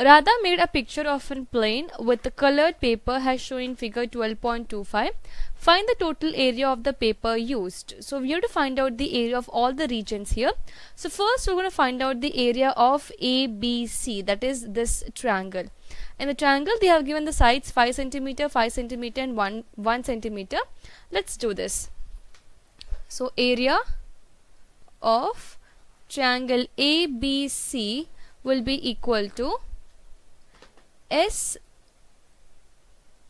Radha made a picture of a plane with the colored paper as shown in figure 12.25. Find the total area of the paper used. So we have to find out the area of all the regions here. So first we're going to find out the area of ABC, that is this triangle. In the triangle they have given the sides 5 centimeter, 5 centimeter and 1 centimeter. Let's do this. So area of triangle ABC will be equal to S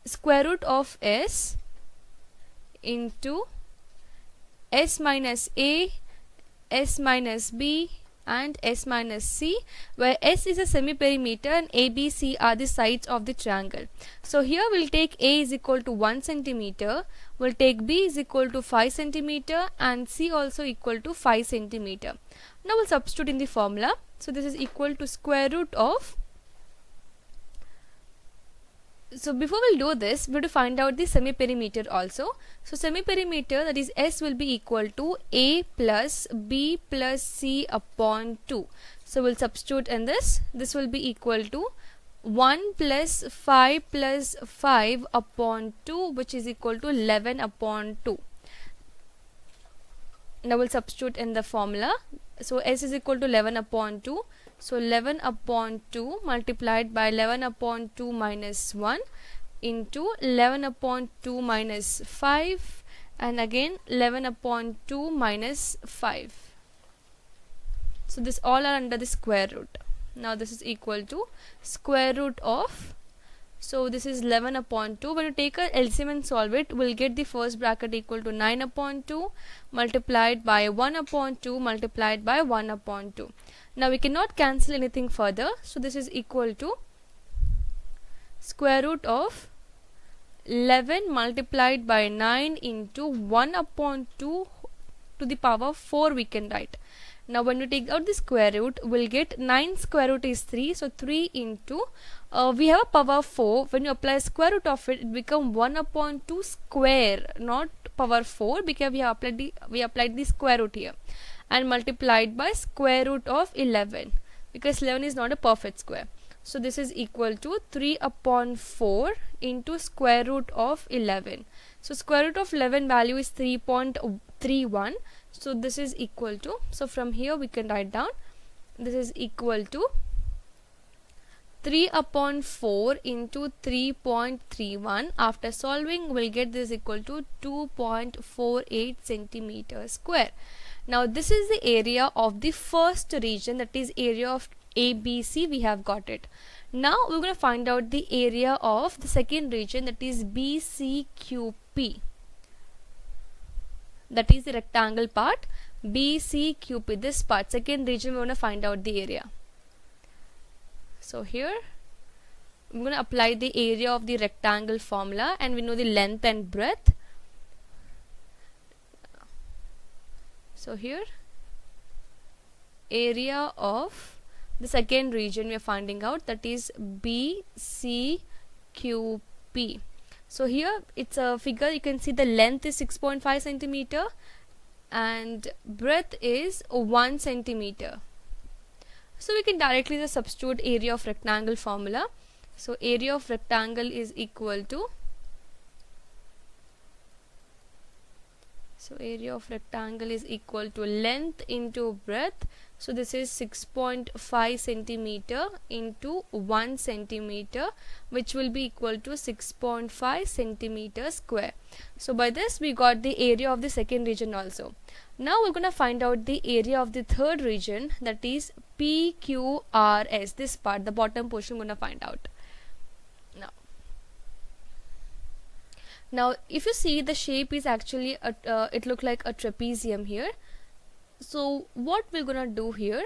square root of S into S minus A, S minus B and S minus C, where S is a semi-perimeter and A, B, C are the sides of the triangle. So here we'll take A is equal to 1 centimeter, we'll take B is equal to 5 centimeter and C also equal to 5 centimeter. Now we'll substitute in the formula. So this is equal to square root of, so before we'll do this, we have to find out the semi-perimeter also. So semi-perimeter, that is S, will be equal to A plus B plus C upon 2. So we'll substitute in this. This will be equal to 1 plus 5 plus 5 upon 2, which is equal to 11 upon 2. Now we'll substitute in the formula. So S is equal to 11 upon 2. So 11 upon 2 multiplied by 11 upon 2 minus 1 into 11 upon 2 minus 5 and again 11 upon 2 minus 5. So this all are under the square root. Now this is equal to square root of, so this is 11 upon 2. When you take a LCM and solve it, we'll get the first bracket equal to 9 upon 2 multiplied by 1 upon 2 multiplied by 1 upon 2. Now we cannot cancel anything further, so this is equal to square root of 11 multiplied by 9 into 1 upon 2 to the power 4 we can write. Now when we take out the square root, we'll get 9 square root is 3, so 3 into, we have a power 4, when you apply square root of it, it becomes 1 upon 2 square, not power 4, because we have applied the square root here, and multiplied by square root of 11, because 11 is not a perfect square. So this is equal to 3 upon 4 into square root of 11. So square root of 11 value is 3.31. So this is equal to, so from here we can write down, this is equal to 3 upon 4 into 3.31. After solving, we'll get this equal to 2.48 centimeters square. Now this is the area of the first region, that is area of ABC. We have got it. Now we're going to find out the area of the second region, that is BCQP. That is the rectangle part, BCQP, this part, second region, we're going to find out the area. So here I'm going to apply the area of the rectangle formula, and we know the length and breadth. So here area of the second region we are finding out, that is BCQP. So here it's a figure, you can see the length is 6.5 centimeter and breadth is 1 centimeter. So we can directly just substitute area of rectangle formula. So area of rectangle is equal to, so area of rectangle is equal to length into breadth. So this is 6.5 centimeter into 1 centimeter, which will be equal to 6.5 centimeter square. So by this we got the area of the second region also. Now we're going to find out the area of the third region, that is PQRS. This part, the bottom portion, we're going to find out. Now if you see, the shape is actually it look like a trapezium here. So what we're gonna do here,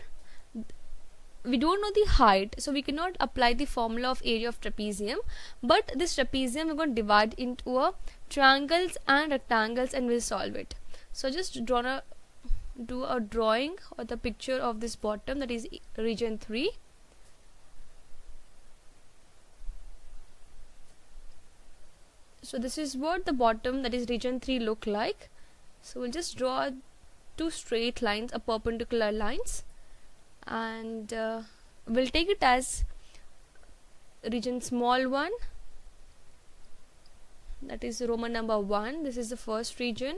we don't know the height, so we cannot apply the formula of area of trapezium, but this trapezium we're going to divide into a triangles and rectangles and we'll solve it. So just do a drawing or the picture of this bottom, that is region 3. So this is what the bottom, that is region 3, look like. So we'll just draw two straight lines, a perpendicular lines, and we'll take it as region small 1, that is Roman number 1. This is the first region,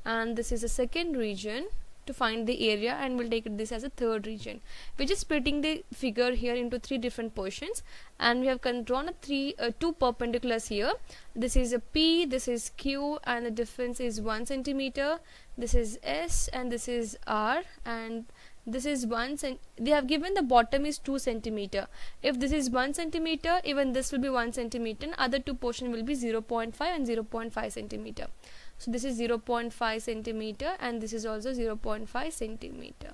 and this is the second region to find the area, and we'll take this as a third region. We're just splitting the figure here into 3 different portions, and we have drawn a 2 perpendiculars here. This is a P, this is Q, and the difference is 1 centimeter. This is S, and this is R, and this is 1 they have given the bottom is 2 centimeter. If this is 1 centimeter, even this will be 1 centimeter, and other two portion will be 0.5 and 0.5 centimeter. So this is 0.5 centimeter, and this is also 0.5 centimeter,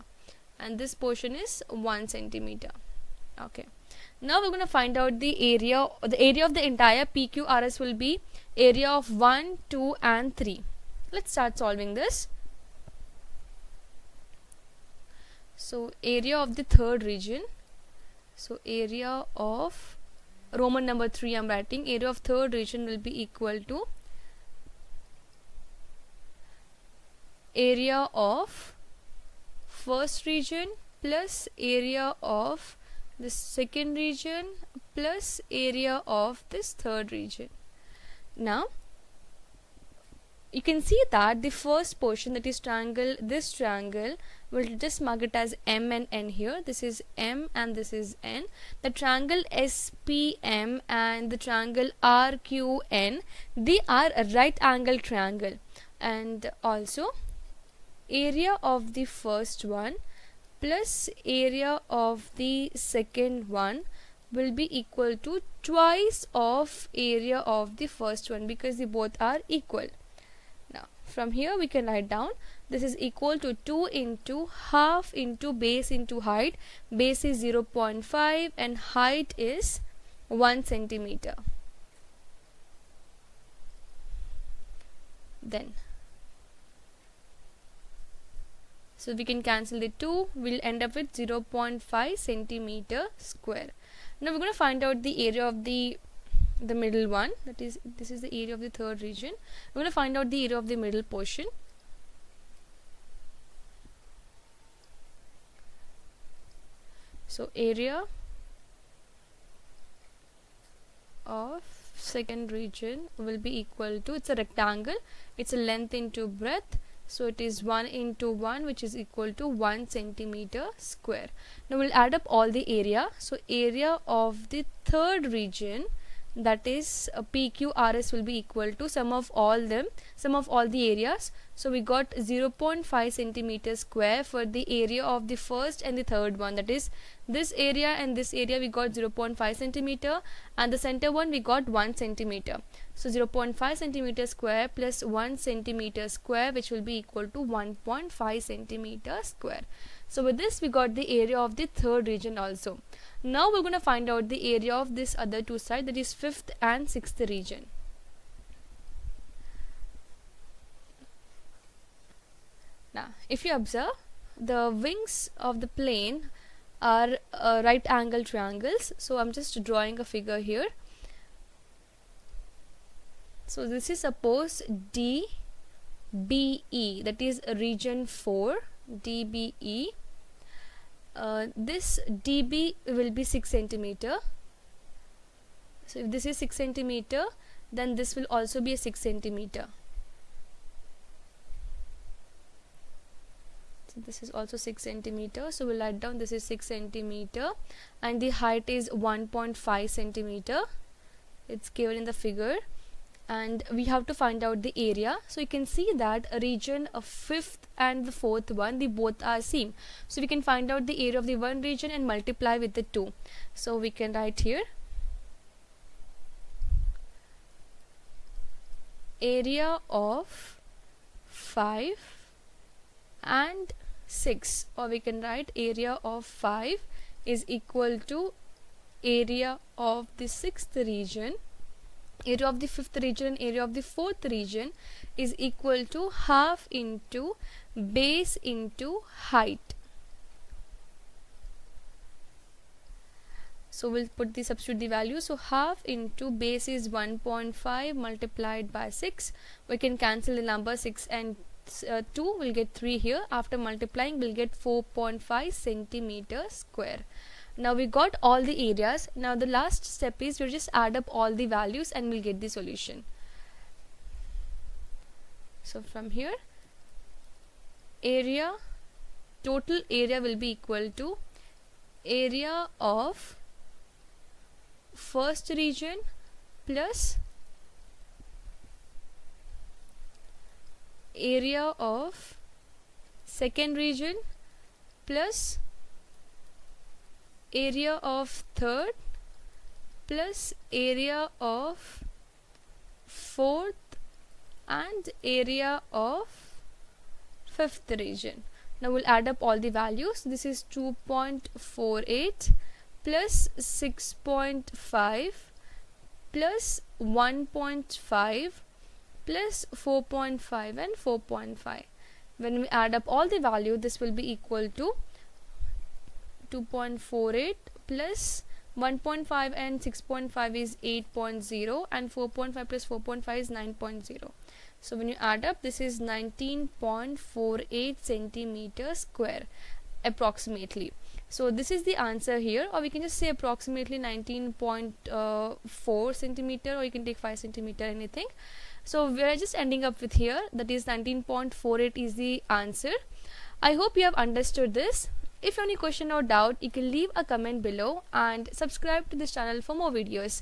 and this portion is 1 centimeter. Okay, now we're going to find out the area. The area of the entire PQRS will be area of 1, 2 and 3. Let's start solving this. So area of the third region, so area of Roman number 3 I'm writing, area of third region will be equal to area of first region plus area of the second region plus area of this third region. Now you can see that the first portion, that is triangle, this triangle, we'll just mark it as M and N here. This is M and this is N. The triangle SPM and the triangle RQN, they are a right angle triangle, and also area of the first one plus area of the second one will be equal to twice of area of the first one, because they both are equal. Now from here we can write down this is equal to 2 into half into base into height. Base is 0.5 and height is 1 centimeter. Then so we can cancel the 2, we'll end up with 0.5 centimeter square. Now we're going to find out the area of the middle one, that is, this is the area of the third region. We're going to find out the area of the middle portion. So area of second region will be equal to, it's a rectangle, it's a length into breadth, so it is 1 into 1, which is equal to 1 centimeter square. Now we'll add up all the area. So area of the third region, that is PQRS, will be equal to sum of all the areas. So we got 0.5 centimeter square for the area of the first and the third one, that is this area and this area we got 0.5 centimeter, and the center one we got 1 centimeter. So 0.5 centimeter square plus 1 centimeter square, which will be equal to 1.5 centimeter square. So with this we got the area of the third region also. Now we're going to find out the area of this other two sides, that is fifth and sixth region. Now if you observe, the wings of the plane are right angle triangles. So I'm just drawing a figure here. So this is suppose DBE, that is region 4, DBE. This DB will be 6 centimeter. So if this is 6 centimeter, then this will also be a 6 centimeter. So this is also 6 centimeter. So we'll write down this is 6 centimeter, and the height is 1.5 centimeter. It's given in the figure, and we have to find out the area. So you can see that a region of fifth and the fourth one, they both are same. So we can find out the area of the one region and multiply with the 2. So we can write here area of 5 and 6, or we can write area of 5 is equal to area of the sixth region. Area of the fifth region and area of the fourth region is equal to half into base into height. So we'll substitute the value. So half into base is 1.5 multiplied by 6. We can cancel the number 6 and 2, we'll get 3 here. After multiplying, we'll get 4.5 centimeter square. Now we got all the areas. Now the last step is we'll just add up all the values and we'll get the solution. So from here, area, total area will be equal to area of first region plus area of second region plus area of third plus area of fourth and area of fifth region. Now we'll add up all the values. This is 2.48 plus 6.5 plus 1.5 plus 4.5 and 4.5. When we add up all the value, this will be equal to 2.48 plus 1.5 and 6.5 is 8.0 and 4.5 plus 4.5 is 9.0. So when you add up, this is 19.48 centimeters square approximately. So this is the answer here, or we can just say approximately 19.4 centimeter, or you can take 5 centimeter, anything. So we are just ending up with here, that is 19.48 is the answer. I hope you have understood this. If you have any question or doubt, you can leave a comment below and subscribe to this channel for more videos.